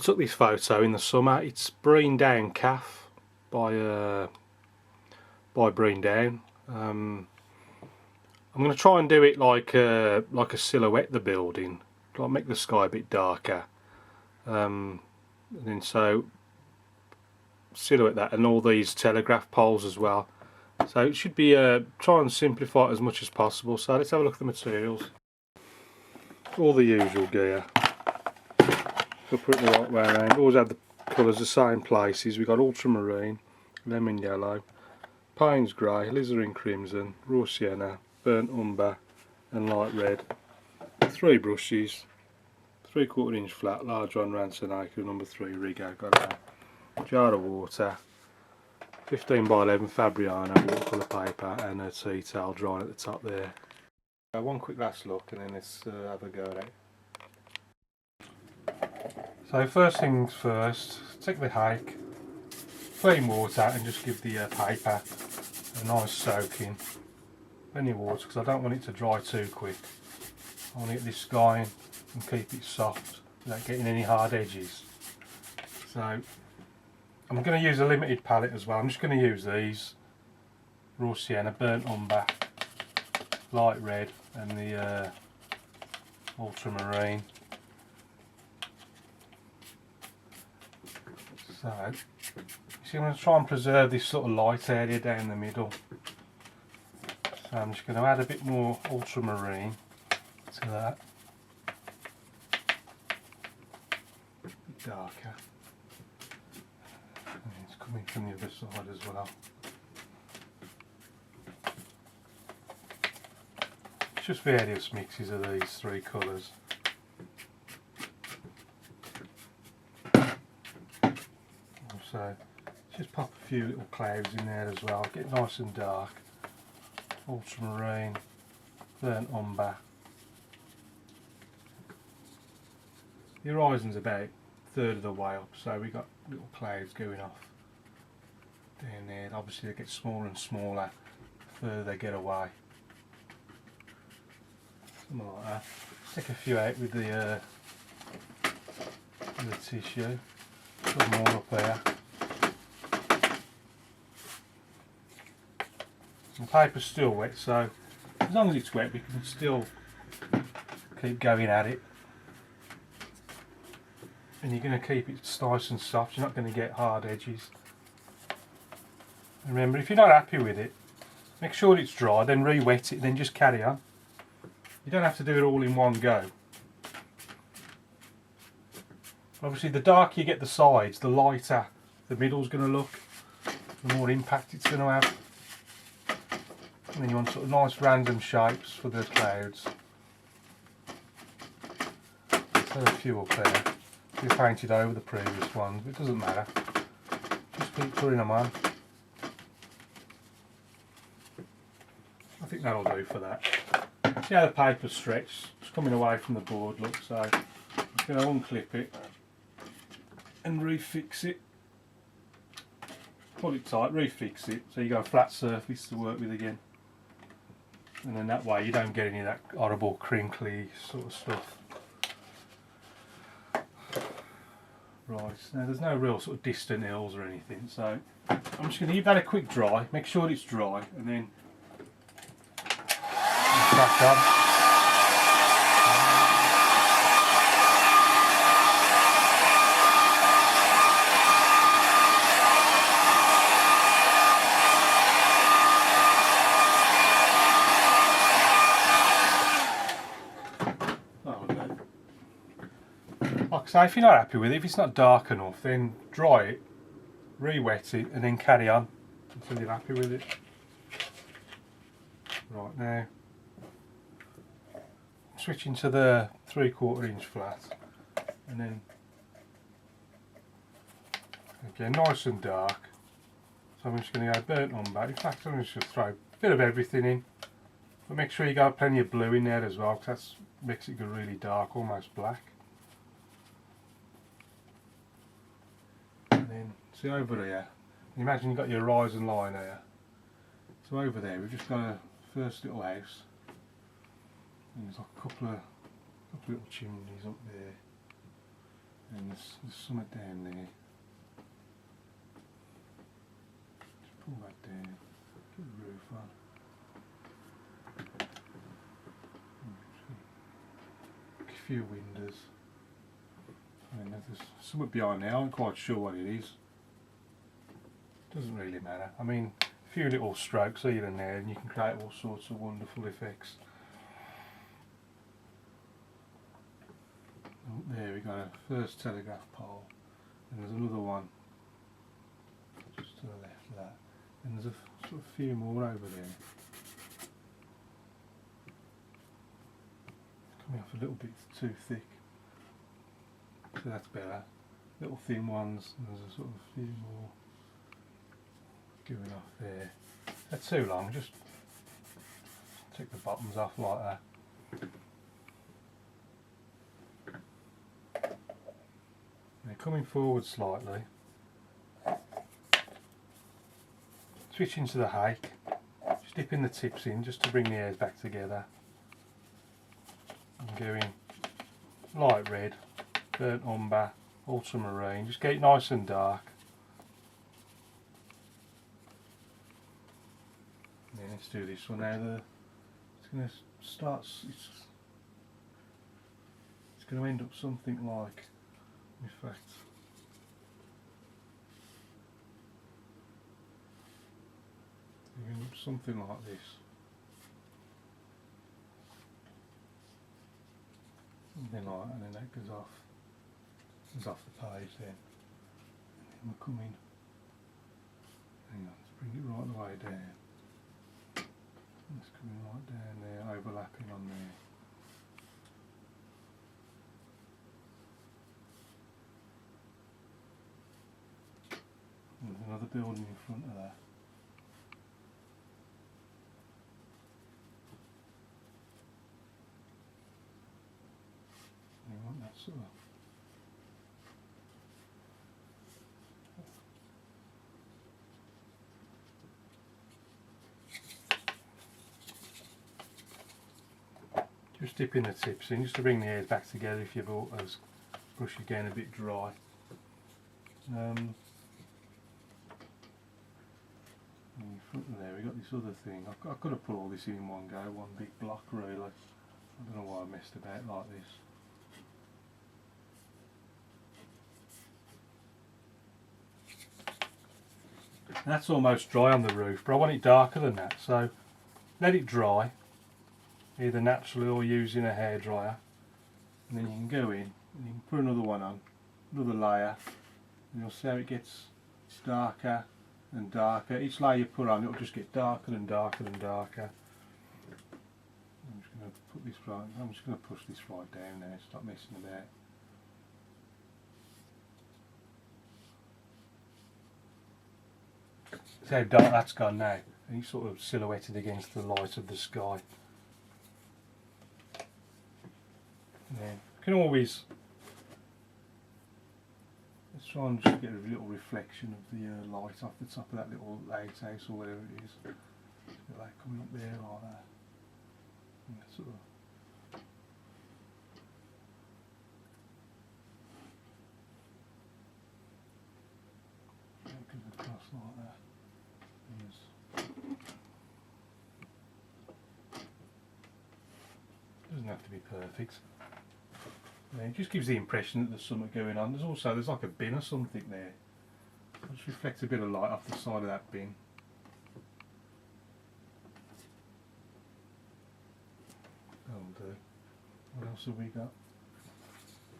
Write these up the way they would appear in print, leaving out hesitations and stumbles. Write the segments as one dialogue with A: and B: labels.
A: took this photo in the summer. It's Brean Down calf by Brean Down. I'm going to try and do it like a silhouette the building, like make the sky a bit darker, and then so silhouette that, and all these telegraph poles as well. So it should be try and simplify it as much as possible. So let's have a look at the materials. All the usual gear. We'll put it the right way around. Always have the colours the same places. We've got ultramarine, lemon yellow, Payne's grey, alizarin crimson, raw sienna, burnt umber and light red. 3 brushes, 3/4 inch flat, large one Ransonacre, number 3 Rigo, got that. Jar of water, 15 by 11 Fabriano Watercolour Paper and a tea towel drying at the top there. One quick last look and then let's have a go at it. So first things first, take the hake, clean water and just give the paper a nice soaking. Plenty of water because I don't want it to dry too quick. I want to get this going and keep it soft without getting any hard edges. So I'm going to use a limited palette as well. I'm just going to use these, raw sienna, burnt umber, light red and the ultramarine. So, see, I'm going to try and preserve this sort of light area down the middle. So I'm just going to add a bit more ultramarine to that. A bit darker. And it's coming from the other side as well. It's just various mixes of these 3 colours. So just pop a few little clouds in there as well, get nice and dark. Ultramarine, burnt umber. The horizon's about a third of the way up, so we got little clouds going off down there. Obviously they get smaller and smaller the further they get away. Something like that. Stick a few out with the tissue. Put more up there. The paper's still wet, so as long as it's wet we can still keep going at it. And you're going to keep it nice and soft, you're not going to get hard edges. Remember, if you're not happy with it, make sure it's dry, then re-wet it, then just carry on. You don't have to do it all in one go. Obviously the darker you get the sides, the lighter the middle's going to look, the more impact it's going to have. And then you want sort of nice random shapes for the clouds. So a few up there. We painted over the previous ones, but it doesn't matter. Just keep putting them on. I think that'll do for that. See how the paper's stretched? It's coming away from the board, look, so I'm going to unclip it and refix it. Pull it tight, refix it, so you got a flat surface to work with again. And then that way you don't get any of that horrible crinkly sort of stuff. Right, now there's no real sort of distant hills or anything, so I'm just going to give that a quick dry, make sure it's dry, and then crack on. Like I say, if you're not happy with it, if it's not dark enough, then dry it, re-wet it and then carry on until you're happy with it. Right, now switching to the 3/4 inch flat, and then again nice and dark. So I'm just going to go burnt umber. In fact, I'm just going to throw a bit of everything in, but make sure you got plenty of blue in there as well, because that makes it go really dark, almost black. And then see over here, imagine you've got your horizon line here. So over there we've just got a first little house. And there's like a couple of little chimneys up there. And there's something down there. Just pull that down, get the roof on. A few windows. I mean, there's something behind there, I'm not quite sure what it is. Doesn't really matter. I mean, a few little strokes here and there and you can create all sorts of wonderful effects. There we go, first telegraph pole, and there's another one just to the left of that, and there's a sort of few more over there. Coming off a little bit too thick, so that's better. Little thin ones, and there's a sort of few more going off there. That's too long, just take the bottoms off like that. Coming forward slightly, switching to the hake, just dipping the tips in just to bring the hairs back together, and going light red, burnt umber, ultramarine, just get it nice and dark. And then let's do this one now. It's going to start, it's going to end up something like, in fact, something like this. Something like that, and then that goes off the page then. And then we'll come in. Hang on, let's bring it right the way down. It's coming right down there, overlapping on there. There's another building in front of that. You want that sort of. Just dipping the tips in just to bring the hairs back together if your brush is getting a bit dry. In front of there we got this other thing. I could have put all this in one go, one big block really. I don't know why I messed about like this. And that's almost dry on the roof, but I want it darker than that, so let it dry, either naturally or using a hairdryer, and then you can go in and you can put another one on, another layer, and you'll see how it gets darker and darker. Each layer you put on, it'll just get darker and darker and darker. I'm just going to put this right. I'm just going to push this right down there. Stop messing about. See how dark that's gone now. And it's sort of silhouetted against the light of the sky. And then you can always. Let's try and just get a little reflection of the light off the top of that little lighthouse or whatever it is. Get that coming up there like that. And that sort of. It comes across like that. Yes. Doesn't have to be perfect. Yeah, it just gives the impression that there's something going on. There's like a bin or something there. I'll just reflect a bit of light off the side of that bin. That'll do. What else have we got?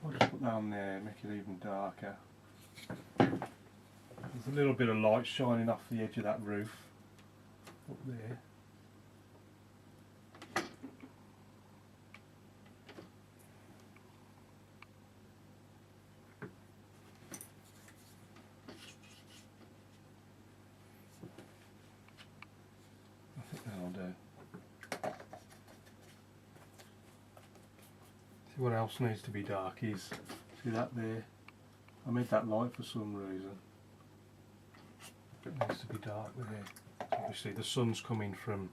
A: I'll just put that on there, make it even darker. There's a little bit of light shining off the edge of that roof up there. See what else needs to be dark is, see that there? I made that light for some reason. It needs to be dark there. Obviously the sun's coming from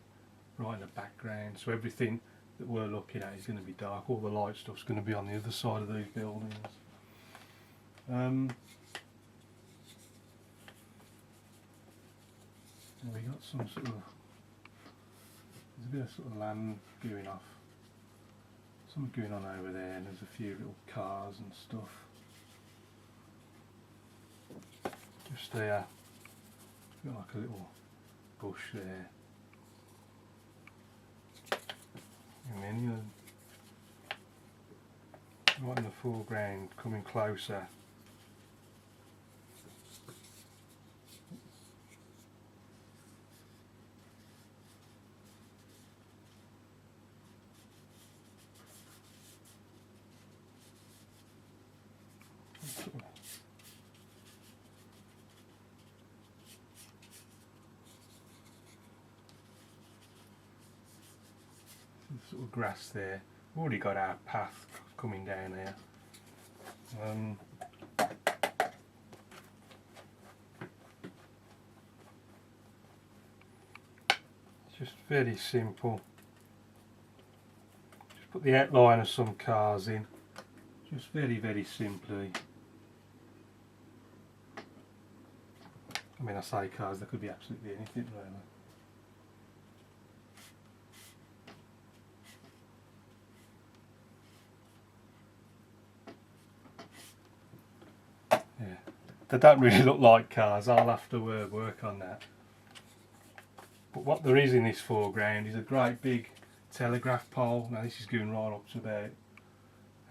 A: right in the background, so everything that we're looking at is going to be dark. All the light stuff's going to be on the other side of these buildings. We got some sort of, there's a bit of sort of land going off. Something going on over there, and there's a few little cars and stuff. Just there, got like a little bush there. And then, you know, right in the foreground, coming closer. Sort of grass there. We've already got our path coming down here. It's just very simple. Just put the outline of some cars in. Just very simply. I mean, I say cars, there could be absolutely anything really. Yeah, they don't really look like cars. I'll have to work on that. But what there is in this foreground is a great big telegraph pole. Now this is going right up to about,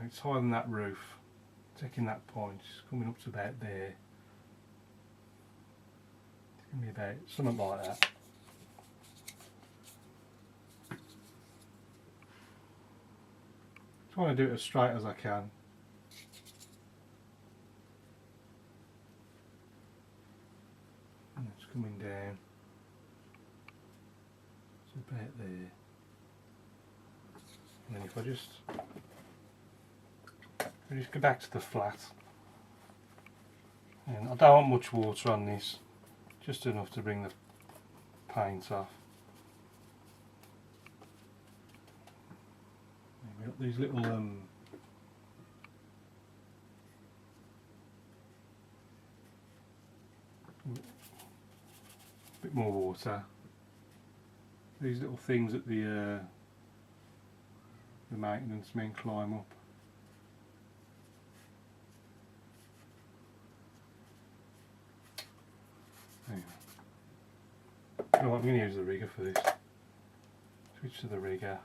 A: it's higher than that roof. Taking that point, it's coming up to about there. It's going to be about something like that. Trying to do it as straight as I can. And it's coming down. It's about there. And then if I just go back to the flat, and I don't want much water on this, just enough to bring the paint off. And we've got these little bit more water. These little things that the maintenance men climb up. Anyway. Oh, I'm going to use the rigger for this. Switch to the rigger.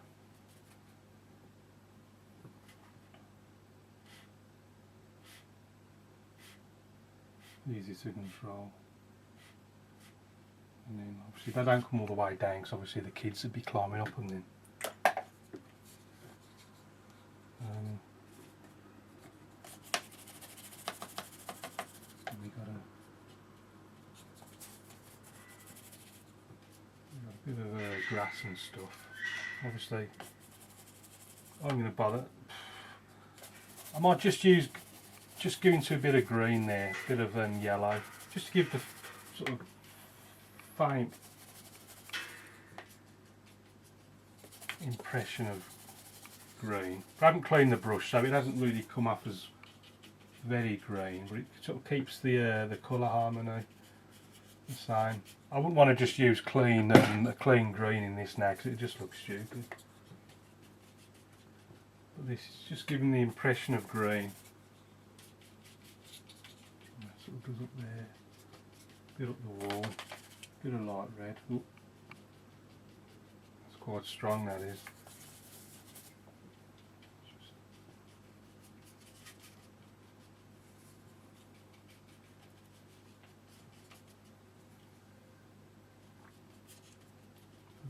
A: Easy to control. And then obviously they don't come all the way down because obviously the kids would be climbing up and then. We got a bit of grass and stuff. Obviously, I'm going to bother. I might just go into a bit of green there, a bit of yellow, just to give the sort of faint impression of green. I haven't cleaned the brush, so it hasn't really come off as very green, but it sort of keeps the colour harmony the same. I wouldn't want to just use a clean green in this now because it just looks stupid. But this is just giving the impression of green. That sort of goes up there, bit up the wall, bit of light red. Ooh. That's quite strong, that is.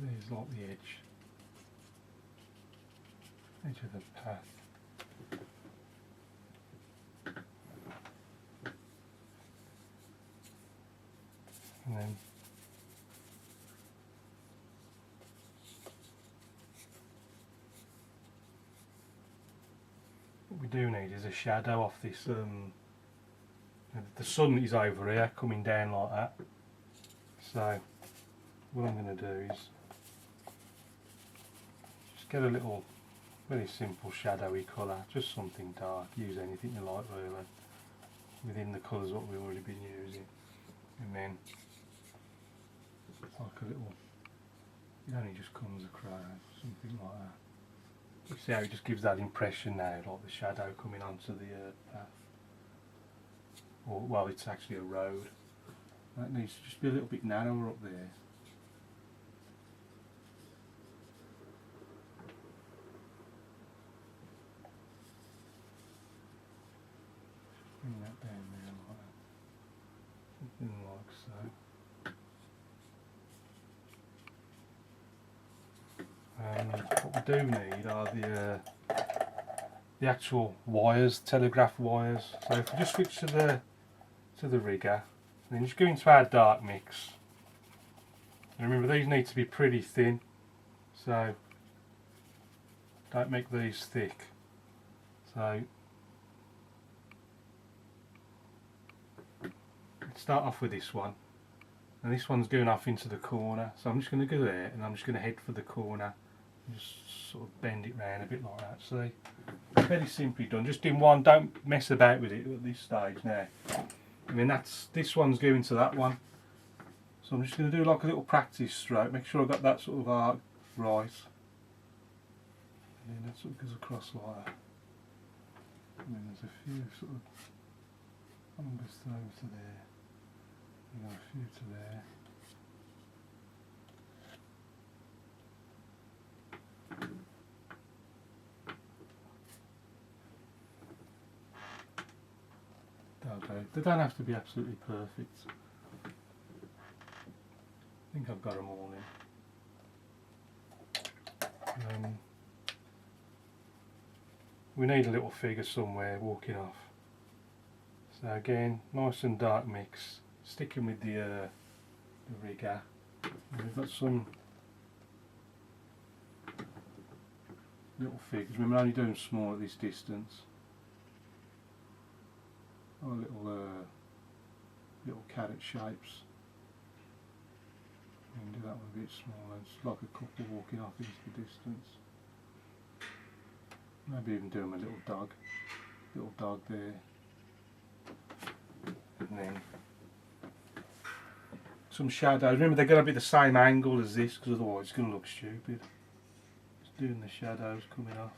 A: There's like the edge of the path. And then what we do need is a shadow off this. The sun is over here coming down like that. So what I'm going to do is get a little, very simple shadowy colour, just something dark, use anything you like really. within the colours what we've already been using, and then it's like a little, it only just comes across, something like that. You see how it just gives that impression now, like the shadow coming onto the path. Or, well, it's actually a road. That needs to just be a little bit narrower up there. Bring that down there like that. Something like so. What we do need are the actual wires, telegraph wires. So if we just switch to the rigger, then just go into our dark mix. And remember, these need to be pretty thin, so don't make these thick. So let's start off with this one, and this one's going off into the corner, so I'm just going to go there and I'm just going to head for the corner and just sort of bend it round a bit like that. See, very simply done, just in one, don't mess about with it at this stage now. I mean, this one's going to that one, so I'm just going to do like a little practice stroke, make sure I've got that sort of arc right, and then that sort of goes across like that. And then there's a few sort of numbers over to there, and a few to there. Okay, they don't have to be absolutely perfect. I think I've got them all in. We need a little figure somewhere walking off. So again, nice and dark mix, sticking with the rigger. And we've got some little figures. We're only doing small at this distance. Oh, little carrot shapes. You can do that one a bit smaller. It's like a couple walking off into the distance. Maybe even do them a little dog there. And then some shadows. Remember, they're going to be the same angle as this, because otherwise it's going to look stupid. Just doing the shadows coming off.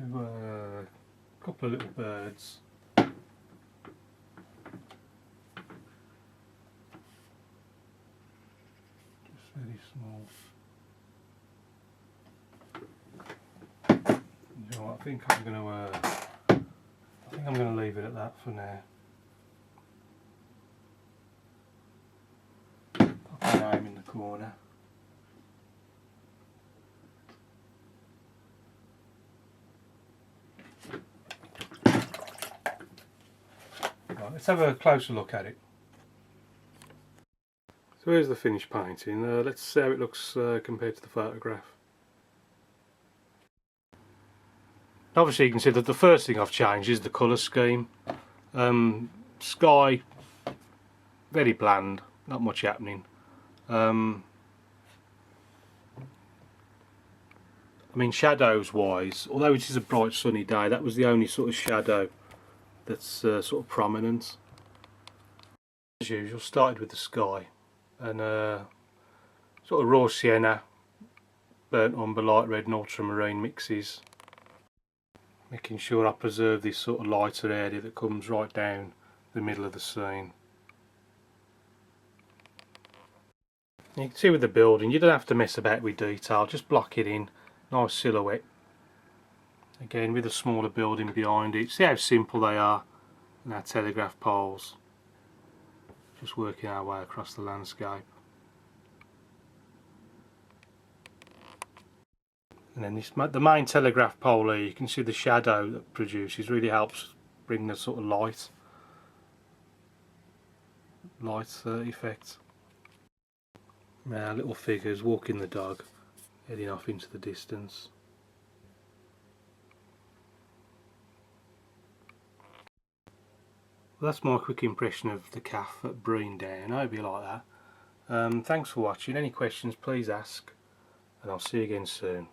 A: Let's do a couple of little birds. Just very small. You know what, I think I'm going to leave it at that for now. Pop my name in the corner. Right, let's have a closer look at it. So here's the finished painting. Let's see how it looks compared to the photograph. Obviously you can see that the first thing I've changed is the colour scheme. Sky, very bland, not much happening. I mean, shadows wise, although it is a bright sunny day, that was the only sort of shadow that's sort of prominent. As usual, started with the sky, and sort of raw sienna, burnt umber, light red and ultramarine mixes, making sure I preserve this sort of lighter area that comes right down the middle of the scene. You can see with the building, you don't have to mess about with detail, just block it in, nice silhouette. Again, with a smaller building behind it, see how simple they are, and our telegraph poles. Just working our way across the landscape. And then the main telegraph pole here, you can see the shadow that produces really helps bring the sort of light effect. Now little figures walking the dog, heading off into the distance. Well, that's my quick impression of the calf at Brean Down. I hope you like that. Thanks for watching. Any questions please ask, and I'll see you again soon.